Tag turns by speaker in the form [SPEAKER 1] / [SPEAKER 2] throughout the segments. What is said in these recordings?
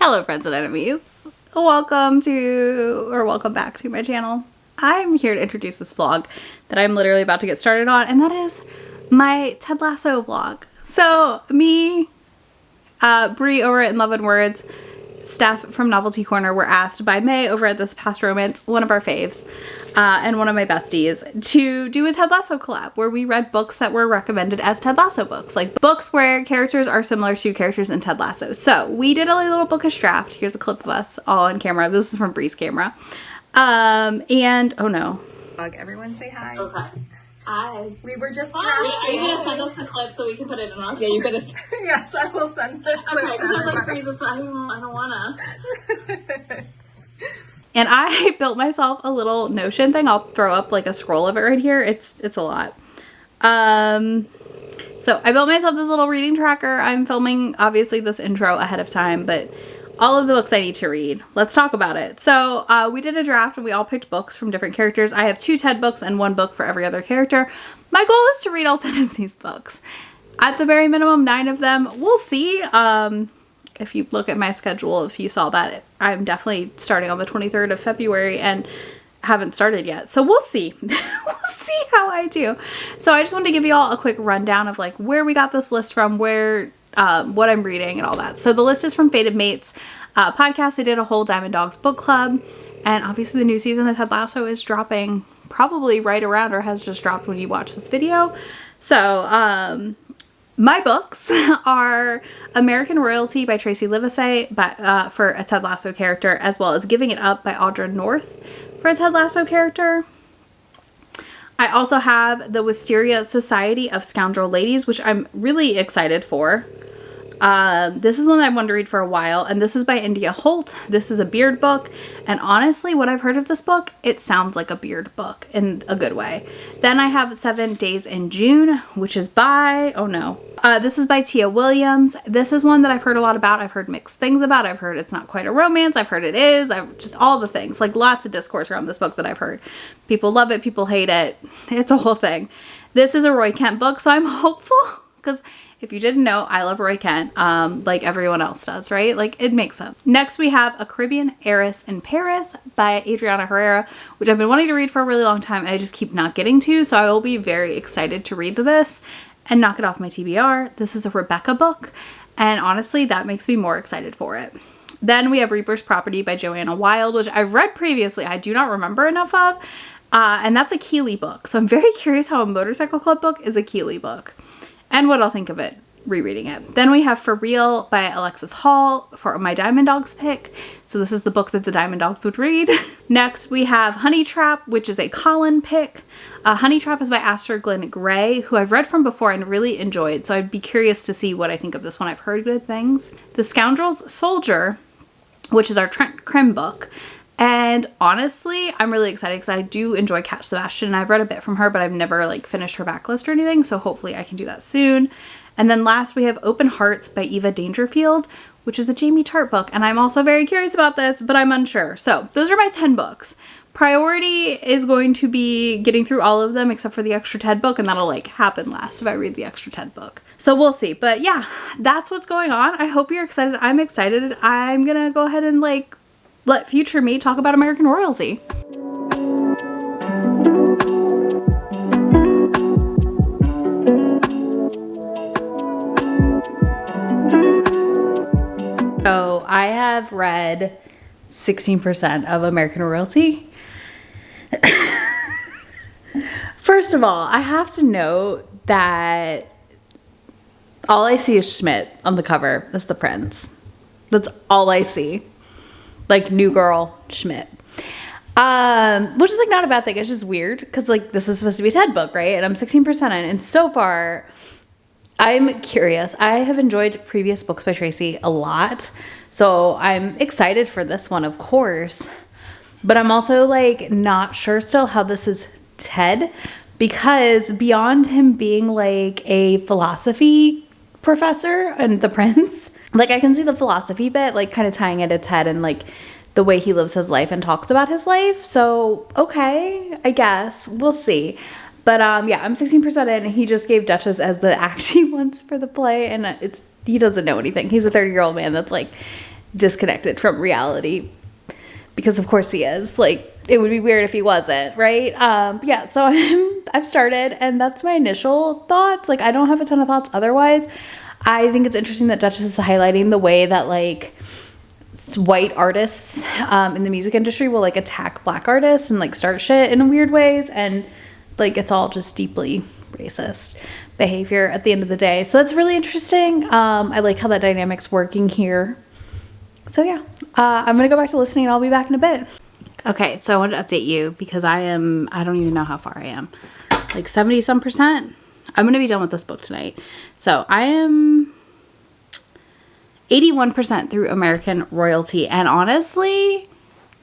[SPEAKER 1] Hello friends and enemies. Welcome back to my channel. I'm here to introduce this vlog that I'm literally about to get started on, and that is my Ted Lasso vlog. So me, Bree over at In Love and Words, staff from Novelty Corner were asked by May over at This Past Romance, one of our faves, and one of my besties, to do a Ted Lasso collab where we read books that were recommended as Ted Lasso books, like books where characters are similar to characters in Ted Lasso. So we did a little bookish draft. Here's a clip of us all on camera. This is from Bree's camera. And oh no.
[SPEAKER 2] Everyone say hi.
[SPEAKER 3] Okay. Hi.
[SPEAKER 2] We were just
[SPEAKER 3] drafting. Are you gonna send us the clip so we can put it in our? Yeah, you gotta.
[SPEAKER 2] Yes, I will send the clip.
[SPEAKER 3] Okay, because I was like, read this. I don't wanna.
[SPEAKER 1] And I built myself a little Notion thing. I'll throw up like a scroll of it right here. It's a lot. So I built myself this little reading tracker. I'm filming obviously this intro ahead of time, but all of the books I need to read. Let's talk about it. So we did a draft and we all picked books from different characters. I have 2 Ted books and 1 book for every other character. My goal is to read all 10 of these books. At the very minimum, 9 of them. We'll see. If you look at my schedule, if you saw that, I'm definitely starting on the 23rd of February and haven't started yet. So we'll see. We'll see how I do. So I just wanted to give you all a quick rundown of like where we got this list from, where what I'm reading and all that. So the list is from Fated Mates podcast. I did a whole Diamond Dogs book club, and obviously the new season of Ted Lasso is dropping probably right around or has just dropped when you watch this video. So my books are American Royalty by Tracy Livesay for a Ted Lasso character, as well as Giving It Up by Audra North for a Ted Lasso character. I also have the Wisteria Society of Scoundrel Ladies, which I'm really excited for. This is one I've wanted to read for a while, and this is by India Holt. This is a beard book, and honestly, what I've heard of this book, it sounds like a beard book in a good way. Then I have 7 Days in June, which is by, oh no, this is by Tia Williams. This is one that I've heard a lot about. I've heard mixed things about. I've heard it's not quite a romance. I've heard it is. I've just all the things, like lots of discourse around this book that I've heard. People love it. People hate it. It's a whole thing. This is a Roy Kent book, so I'm hopeful, because if you didn't know, I love Roy Kent, like everyone else does, right? Like, it makes sense. Next, we have A Caribbean Heiress in Paris by Adriana Herrera, which I've been wanting to read for a really long time, and I just keep not getting to, so I will be very excited to read this and knock it off my TBR. This is a Rebecca book, and honestly, that makes me more excited for it. Then we have Reaper's Property by Joanna Wild, which I've read previously. I do not remember enough of, and that's a Keeley book, so I'm very curious how a motorcycle club book is a Keeley book, and what I'll think of it rereading it. Then we have For Real by Alexis Hall for my Diamond Dogs pick. So this is the book that the Diamond Dogs would read. Next we have Honey Trap, which is a Colin pick. Honey Trap is by Aster Glenn Gray, who I've read from before and really enjoyed. So I'd be curious to see what I think of this one. I've heard good things. The Scoundrels Soldier, which is our Trent Krim book. And honestly, I'm really excited because I do enjoy Cat Sebastian, and I've read a bit from her, but I've never like finished her backlist or anything. So hopefully I can do that soon. And then last we have Open Hearts by Eva Dangerfield, which is a Jamie Tart book. And I'm also very curious about this, but I'm unsure. So those are my 10 books. Priority is going to be getting through all of them except for the extra Ted book, and that'll like happen last if I read the extra Ted book. So we'll see. But yeah, that's what's going on. I hope you're excited. I'm excited. I'm gonna go ahead and like let future me talk about American Royalty. So I have read 16% of American Royalty. First of all, I have to note that all I see is Schmidt on the cover. That's the prince. That's all I see. Like New Girl Schmidt. Which is like not a bad thing. It's just weird because like this is supposed to be a Ted book, right? And I'm 16% in, and so far I'm curious. I have enjoyed previous books by Tracy a lot, so I'm excited for this one, of course. But I'm also like not sure still how this is Ted, because beyond him being like a philosophy professor and the prince, like I can see the philosophy bit like kind of tying it to Ted and like the way he lives his life and talks about his life. So okay, I guess we'll see. But yeah, I'm 16% in, and he just gave Duchess as the act he wants for the play, and he doesn't know anything. He's a 30-year-old man that's like disconnected from reality, because of course he is. Like, it would be weird if he wasn't, right? Yeah, so I've started, and that's my initial thoughts. Like, I don't have a ton of thoughts otherwise. I think it's interesting that Duchess is highlighting the way that, like, white artists in the music industry will, like, attack black artists and, like, start shit in weird ways, and, like, it's all just deeply racist behavior at the end of the day. So that's really interesting. I like how that dynamic's working here. So yeah, I'm gonna go back to listening, and I'll be back in a bit. Okay, so I wanted to update you because I don't even know how far I am. Like 70 some percent. I'm gonna be done with this book tonight. So I am 81% through American Royalty, and honestly,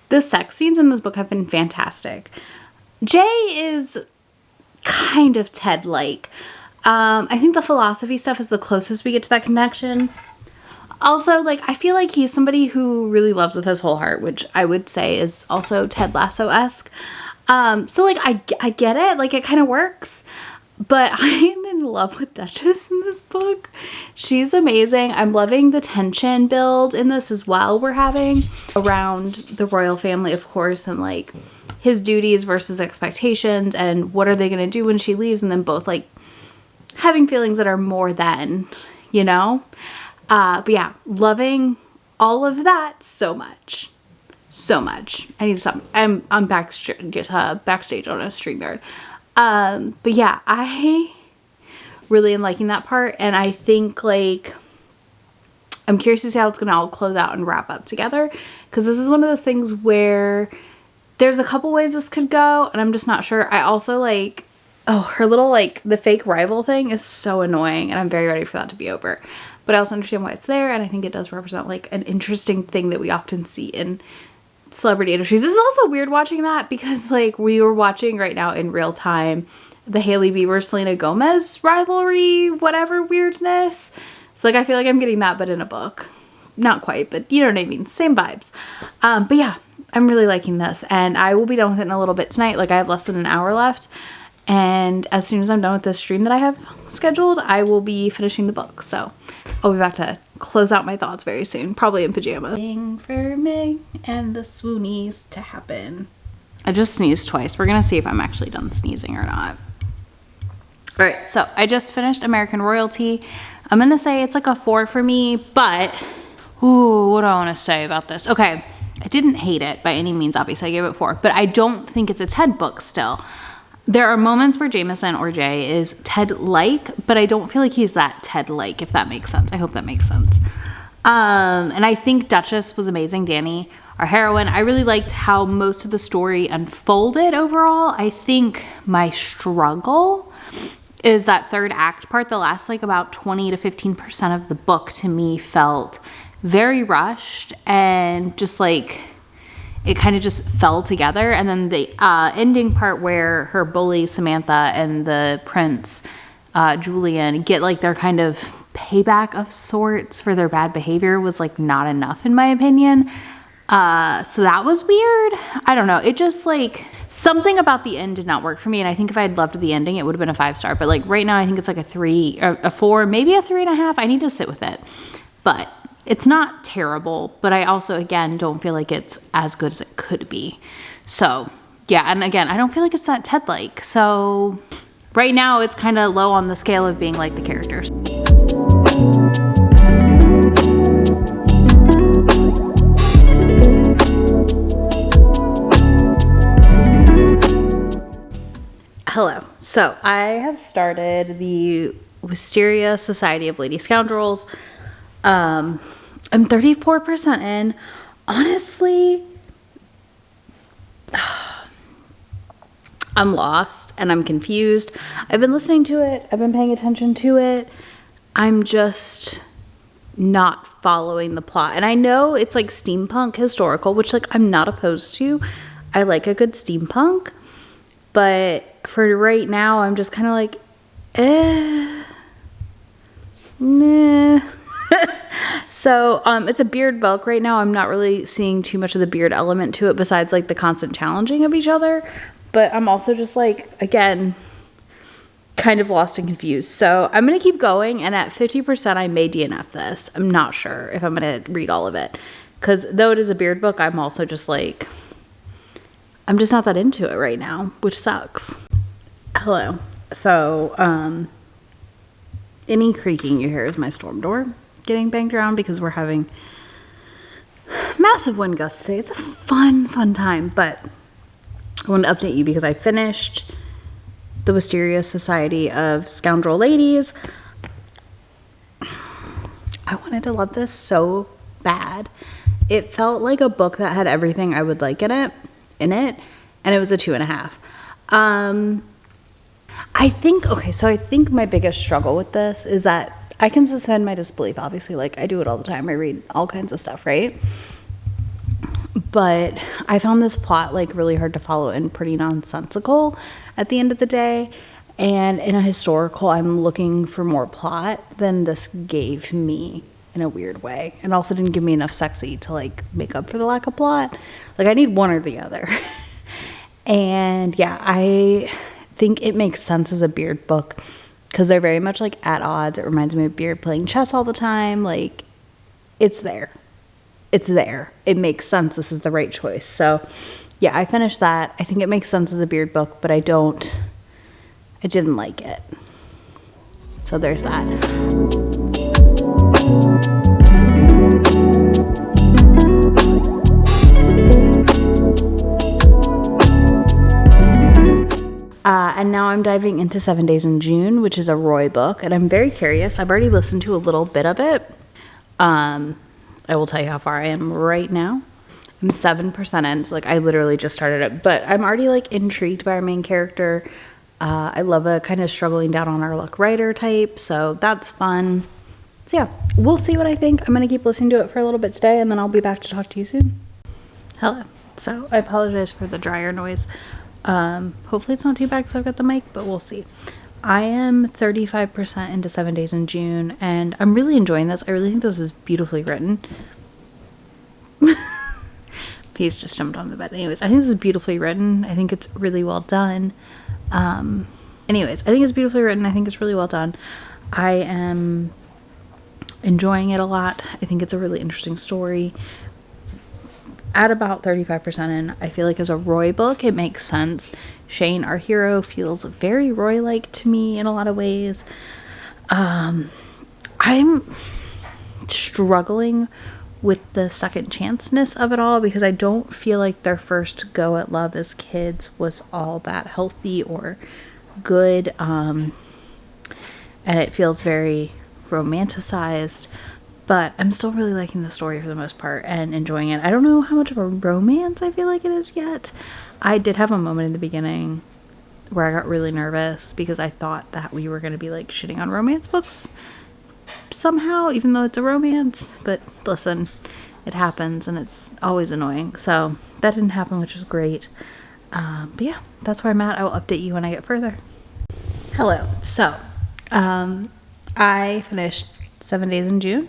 [SPEAKER 1] the sex scenes in this book have been fantastic. Jay is kind of Ted-like. I think the philosophy stuff is the closest we get to that connection. Also, like, I feel like he's somebody who really loves with his whole heart, which I would say is also Ted Lasso-esque. So, like, I get it. Like, it kind of works. But I am in love with Duchess in this book. She's amazing. I'm loving the tension build in this as well we're having around the royal family, of course, and, like, his duties versus expectations, and what are they going to do when she leaves, and then both, like, having feelings that are more than, you know? But yeah, loving all of that so much. So much. I need to stop. I'm backstage on a StreamYard. But yeah, I really am liking that part, and I think, like, I'm curious to see how it's gonna all close out and wrap up together, because this is one of those things where there's a couple ways this could go, and I'm just not sure. I also like, oh, her little, like, the fake rival thing is so annoying, and I'm very ready for that to be over. But I also understand why it's there, and I think it does represent, like, an interesting thing that we often see in celebrity industries. This is also weird watching that, because, like, we were watching right now in real time the Hailey Bieber Selena Gomez rivalry, whatever weirdness. So, like, I feel like I'm getting that, but in a book. Not quite, but you know what I mean. Same vibes. But yeah, I'm really liking this, and I will be done with it in a little bit tonight. Like, I have less than an hour left, and as soon as I'm done with this stream that I have scheduled, I will be finishing the book. So I'll be back to close out my thoughts very soon, probably in pajamas. Waiting for Meg and the swoonies to happen. I just sneezed twice. We're gonna see if I'm actually done sneezing or not. All right, so I just finished American Royalty. I'm gonna say it's like a 4 for me, but ooh, what do I want to say about this? Okay, I didn't hate it by any means. Obviously, I gave it 4, but I don't think it's a Ted book still. There are moments where Jameson or Jay is Ted-like, but I don't feel like he's that Ted-like, if that makes sense. I hope that makes sense. And I think Duchess was amazing. Dani, our heroine, I really liked how most of the story unfolded overall. I think my struggle is that third act part. The last, like, about 20 to 15% of the book to me felt very rushed, and just, like, it kind of just fell together. And then the ending part where her bully Samantha and the prince Julian get, like, their kind of payback of sorts for their bad behavior was, like, not enough in my opinion. So that was weird. I don't know. It just, like, something about the end did not work for me. And I think if I had loved the ending, it would have been a 5-star. But, like, right now I think it's like a 3 or a 4, maybe a 3.5. I need to sit with it. But it's not terrible, but I also, again, don't feel like it's as good as it could be. So, yeah, and again, I don't feel like it's that Ted-like. So, right now, it's kind of low on the scale of being like the characters. Hello. So, I have started the Wisteria Society of Lady Scoundrels. I'm 34% in. Honestly, I'm lost and I'm confused. I've been listening to it. I've been paying attention to it. I'm just not following the plot. And I know it's like steampunk historical, which, like, I'm not opposed to. I like a good steampunk. But for right now, I'm just kind of like, nah. So, it's a beard book. Right now, I'm not really seeing too much of the beard element to it besides, like, the constant challenging of each other. But I'm also just, like, again, kind of lost and confused. So I'm going to keep going, and at 50% I may DNF this. I'm not sure if I'm going to read all of it, because though it is a beard book, I'm also just like, I'm just not that into it right now, which sucks. Hello. So any creaking you hear is my storm door getting banged around because we're having massive wind gusts today. It's a fun time, but I wanted to update you because I finished the Wisteria Society of Scoundrel Ladies. I wanted to love this so bad. It felt like a book that had everything I would like in it, and it was a 2.5. I think my biggest struggle with this is that I can suspend my disbelief. Obviously, like, I do it all the time. I read all kinds of stuff, right? But I found this plot like really hard to follow and pretty nonsensical at the end of the day. And in a historical, I'm looking for more plot than this gave me in a weird way. And also didn't give me enough sexy to like make up for the lack of plot. Like, I need one or the other. And yeah, I think it makes sense as a beard book because they're very much like at odds. It reminds me of Beard playing chess all the time. Like, it's there. It's there. It makes sense. This is the right choice. So yeah, I finished that. I think it makes sense as a beard book, but I didn't like it. So there's that. And now I'm diving into 7 Days in June, which is a Roy book, and I'm very curious. I've already listened to a little bit of it. I will tell you how far I am right now. I'm 7% in, so like I literally just started it, but I'm already like intrigued by our main character. I love a kind of struggling down on our luck writer type, so that's fun. So yeah, we'll see what I think. I'm gonna keep listening to it for a little bit today, and then I'll be back to talk to you soon. Hello. So I apologize for the dryer noise. Hopefully it's not too bad because I've got the mic, but we'll see. I am 35% into 7 Days in June, and I'm really enjoying this. I really think this is beautifully written. He's just jumped on the bed. Anyways, I think this is beautifully written. I think it's really well done. Anyways, I think it's beautifully written. I think it's really well done. I am enjoying it a lot. I think it's a really interesting story. At about 35% in, I feel like as a Roy book, it makes sense. Shane, our hero, feels very Roy-like to me in a lot of ways. I'm struggling with the second chance-ness of it all because I don't feel like their first go at love as kids was all that healthy or good. And it feels very romanticized. But I'm still really liking the story for the most part and enjoying it. I don't know how much of a romance I feel like it is yet. I did have a moment in the beginning where I got really nervous because I thought that we were going to be like shitting on romance books somehow, even though it's a romance. But listen, it happens and it's always annoying. So that didn't happen, which was great. But yeah, that's where I'm at. I will update you when I get further. Hello. So I finished 7 Days in June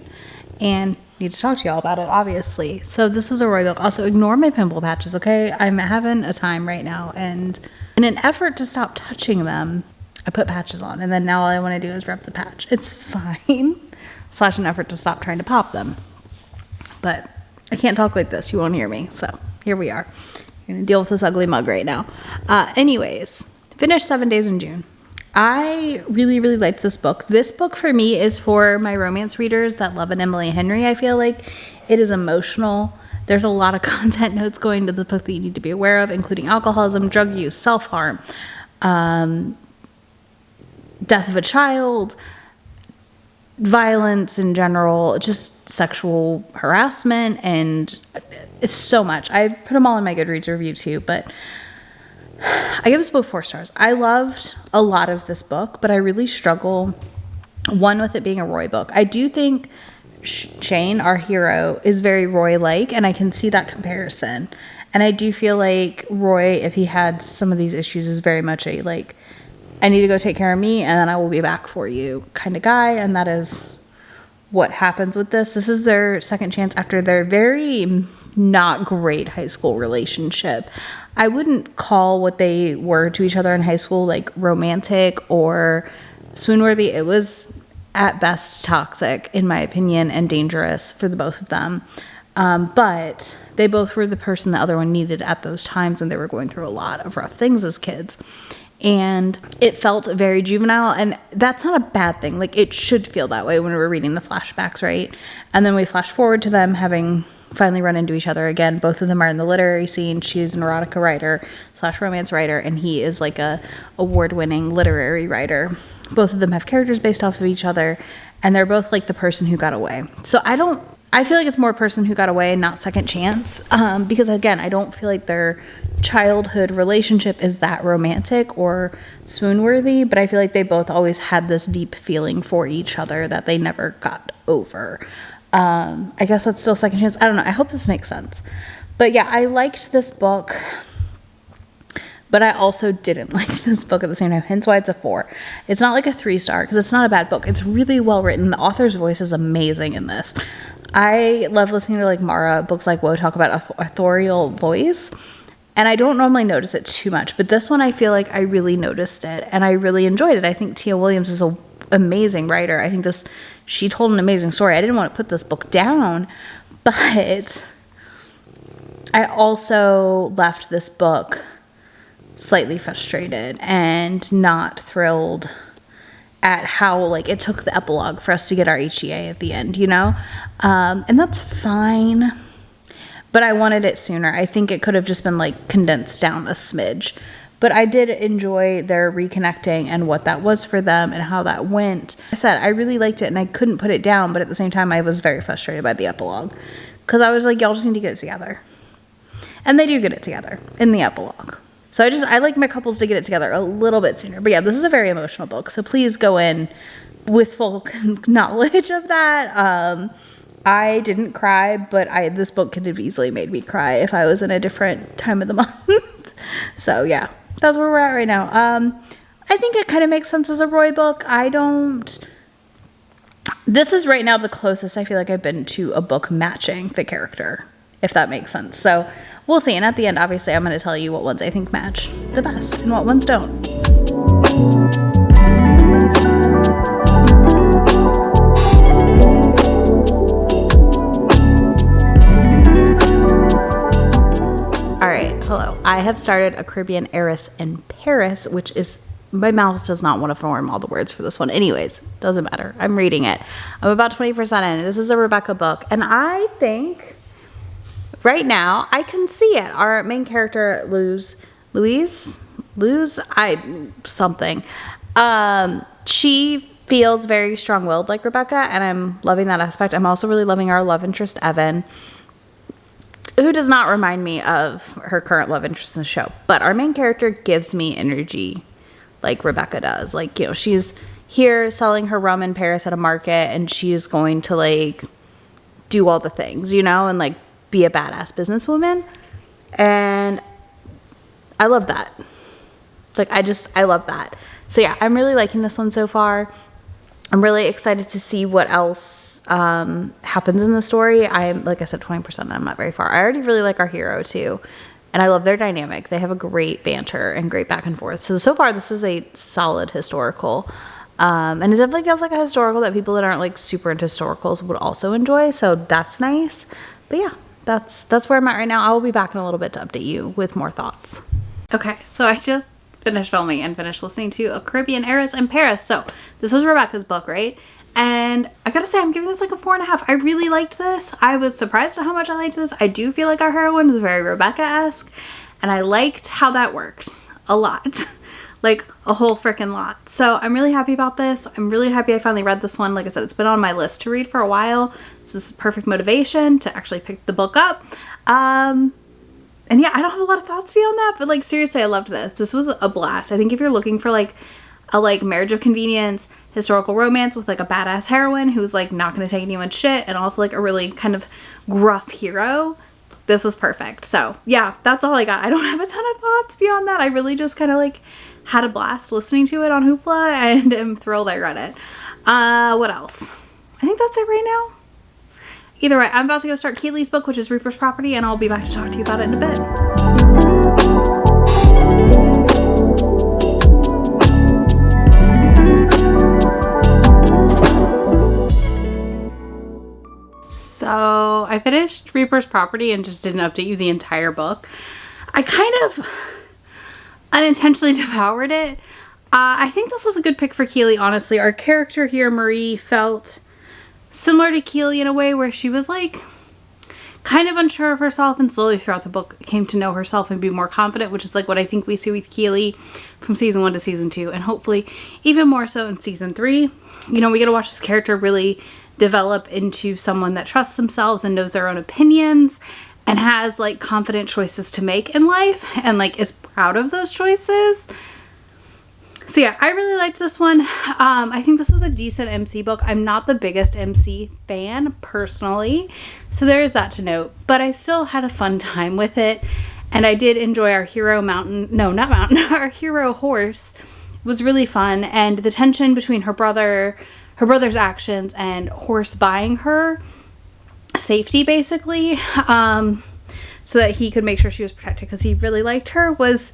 [SPEAKER 1] and need to talk to y'all about it, obviously. So this was a Roy book. Also, ignore my pimple patches, okay? I'm having a time right now, and in an effort to stop touching them, I put patches on, and then now all I want to do is rub the patch. It's fine. / an effort to stop trying to pop them. But I can't talk like this. You won't hear me. So here we are. I'm going to deal with this ugly mug right now. Anyways, finished 7 Days in June. I really, really liked this book. This book for me is for my romance readers that love an Emily Henry. I feel like it is emotional. There's a lot of content notes going to the book that you need to be aware of, including alcoholism, drug use, self-harm, death of a child, violence in general, just sexual harassment, and it's so much. I put them all in my Goodreads review too, but I give this book 4 stars. I loved a lot of this book, but I really struggle, one, with it being a Roy book. I do think Shane, our hero, is very Roy-like, and I can see that comparison. And I do feel like Roy, if he had some of these issues, is very much a, like, I need to go take care of me, and then I will be back for you kind of guy, and that is what happens with this. This is their second chance after their very not great high school relationship. I wouldn't call what they were to each other in high school like romantic or swoon-worthy. It was at best toxic, in my opinion, and dangerous for the both of them. But they both were the person the other one needed at those times when they were going through a lot of rough things as kids. And it felt very juvenile, and that's not a bad thing. Like, it should feel that way when we're reading the flashbacks, right? And then we flash forward to them having finally run into each other again. Both of them are in the literary scene. She's an erotica writer / romance writer, and he is like a award-winning literary writer. Both of them have characters based off of each other, and they're both like the person who got away. So I feel like it's more person who got away, not second chance, because again, I don't feel like their childhood relationship is that romantic or swoon-worthy, but I feel like they both always had this deep feeling for each other that they never got over. I guess that's still second chance. I don't know. I hope this makes sense. But yeah, I liked this book, but I also didn't like this book at the same time, hence why it's a 4. It's not like a 3-star, because it's not a bad book. It's really well written. The author's voice is amazing in this. I love listening to like Mara, books like Woe, talk about authorial voice, and I don't normally notice it too much, but this one I feel like I really noticed it, and I really enjoyed it. I think Tia Williams is an amazing writer. I think she told an amazing story. I didn't want to put this book down, but I also left this book slightly frustrated and not thrilled at how like it took the epilogue for us to get our HEA at the end, you know? And that's fine, but I wanted it sooner. I think it could have just been like condensed down a smidge, but I did enjoy their reconnecting and what that was for them and how that went. I said I really liked it and I couldn't put it down, but at the same time I was very frustrated by the epilogue because I was like, y'all just need to get it together. And they do get it together in the epilogue. So I like my couples to get it together a little bit sooner. But yeah, this is a very emotional book. So please go in with full knowledge of that. I didn't cry, but this book could have easily made me cry if I was in a different time of the month. So yeah, that's where we're at right now. I think it kind of makes sense as a Roy book. This is right now the closest I feel like I've been to a book matching the character, if that makes sense. So we'll see. And at the end, obviously, I'm going to tell you what ones I think match the best and what ones don't. All right. Hello. I have started A Caribbean Heiress in Paris, which is, my mouth does not want to form all the words for this one. Anyways, doesn't matter. I'm reading it. I'm about 20% in. This is a Rebecca book. And I think right now, I can see it. Our main character, she feels very strong-willed like Rebecca, and I'm loving that aspect. I'm also really loving our love interest, Evan, who does not remind me of her current love interest in the show. But our main character gives me energy like Rebecca does. Like, you know, she's here selling her rum in Paris at a market, and she's going to, like, do all the things, you know, and, like, be a badass businesswoman. And I love that. Like, I love that. So yeah, I'm really liking this one so far. I'm really excited to see what else happens in the story. I'm, like I said, 20%. I'm not very far. I already really like our hero too, and I love their dynamic. They have a great banter and great back and forth. So far this is a solid historical, and it definitely feels like a historical that people that aren't like super into historicals would also enjoy. So that's nice. But yeah, that's where I'm at right now. I will be back in a little bit to update you with more thoughts. Okay, so I just finished filming and finished listening to A Caribbean Heiress in Paris. So this was Rebecca's book, right? And I gotta say, I'm giving this like a 4.5. I really liked this. I was surprised at how much I liked this. I do feel like our heroine was very Rebecca-esque, and I liked how that worked a lot. Like a whole freaking lot. So I'm really happy about this. I'm really happy I finally read this one. Like I said, it's been on my list to read for a while. This is perfect motivation to actually pick the book up. And yeah, I don't have a lot of thoughts beyond that, but like seriously, I loved this. This was a blast. I think if you're looking for like a marriage of convenience historical romance with like a badass heroine who's like not gonna take anyone's shit and also like a really kind of gruff hero, this was perfect. So yeah, that's all I got. I don't have a ton of thoughts beyond that. I really just kind of like had a blast listening to it on Hoopla and am thrilled I read it. What else? I think that's it right now. Either way, I'm about to go start Keely's book, which is Reaper's Property, and I'll be back to talk to you about it in a bit. I finished Reaper's Property and just didn't update you the entire book. I kind of unintentionally devoured it. I think this was a good pick for Keely, honestly. Our character here, Marie, felt similar to Keely in a way where she was like kind of unsure of herself, and slowly throughout the book came to know herself and be more confident, which is like what I think we see with Keely from season 1 to season 2, and hopefully even more so in season 3. You know, we get to watch this character really develop into someone that trusts themselves and knows their own opinions and has like confident choices to make in life and like is proud of those choices. So yeah, I really liked this one. I think this was a decent MC book. I'm not the biggest MC fan personally, so there is that to note, but I still had a fun time with it, and I did enjoy our hero our hero horse was really fun, and the tension between her brother's actions and Horse buying her safety basically, so that he could make sure she was protected because he really liked her, was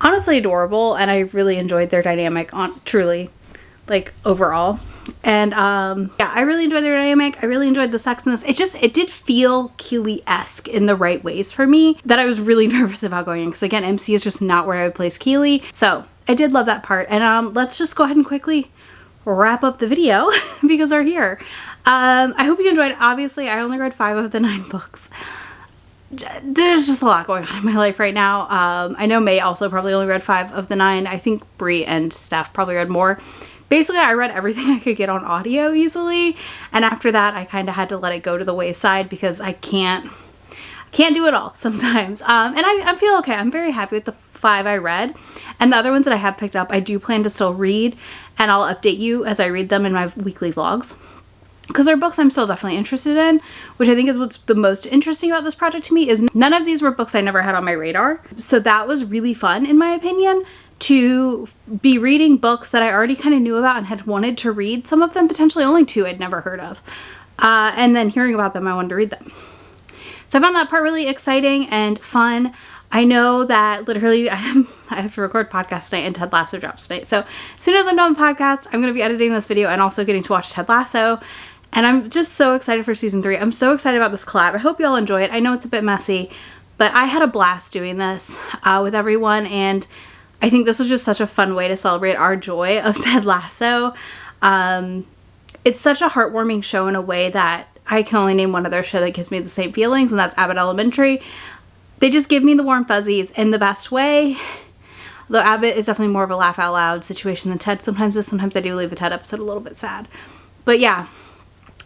[SPEAKER 1] honestly adorable, and I really enjoyed their dynamic truly, like, overall. And yeah, I really enjoyed their dynamic. I really enjoyed the sex in this. It did feel Keely-esque in the right ways for me that I was really nervous about going in, because again, MC is just not where I would place Keely. So I did love that part. And let's just go ahead and quickly wrap up the video because we're here. I hope you enjoyed. Obviously, I only read 5 of the 9 books. There's just a lot going on in my life right now. I know May also probably only read 5 of the 9. I think Brie and Steph probably read more. Basically, I read everything I could get on audio easily, and after that, I kind of had to let it go to the wayside because I can't do it all sometimes. And I feel okay. I'm very happy with the 5 I read, and the other ones that I have picked up, I do plan to still read, and I'll update you as I read them in my weekly vlogs. Because they're books I'm still definitely interested in, which I think is what's the most interesting about this project to me, is none of these were books I never had on my radar. So that was really fun, in my opinion, to be reading books that I already kind of knew about and had wanted to read. Some of them, potentially only 2 I'd never heard of. And then hearing about them, I wanted to read them. So I found that part really exciting and fun. I know that literally I have to record podcast tonight and Ted Lasso drops tonight. So as soon as I'm done with the podcast, I'm going to be editing this video and also getting to watch Ted Lasso. And I'm just so excited for season 3. I'm so excited about this collab. I hope you all enjoy it. I know it's a bit messy, but I had a blast doing this with everyone. And I think this was just such a fun way to celebrate our joy of Ted Lasso. It's such a heartwarming show in a way that I can only name one other show that gives me the same feelings, and that's Abbott Elementary. They just give me the warm fuzzies in the best way. Though Abbott is definitely more of a laugh out loud situation than Ted sometimes is. Sometimes I do leave a Ted episode a little bit sad. But yeah,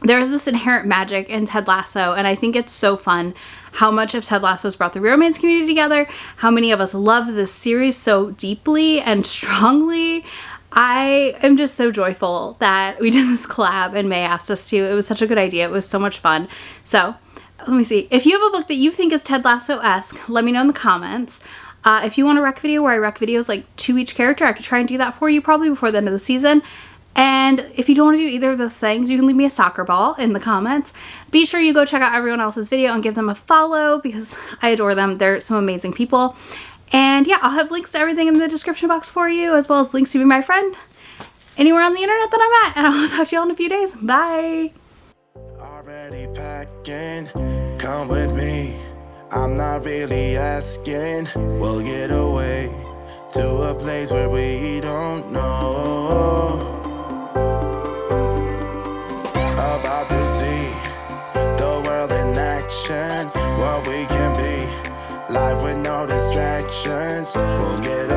[SPEAKER 1] there's this inherent magic in Ted Lasso, and I think it's so fun how much of Ted Lasso has brought the romance community together, how many of us love this series so deeply and strongly. I am just so joyful that we did this collab and May asked us to. It was such a good idea. It was so much fun. So let me see. If you have a book that you think is Ted Lasso-esque, let me know in the comments. If you want a rec video where I rec videos like to each character, I could try and do that for you probably before the end of the season. And if you don't want to do either of those things, you can leave me a soccer ball in the comments. Be sure you go check out everyone else's video and give them a follow because I adore them. They're some amazing people. And yeah, I'll have links to everything in the description box for you, as well as links to be my friend anywhere on the internet that I'm at. And I'll talk to you all in a few days. Bye!
[SPEAKER 4] Already packing, come with me. I'm not really asking. We'll get away to a place where we don't know. About to see the world in action, what we can be. Life with no distractions. We'll get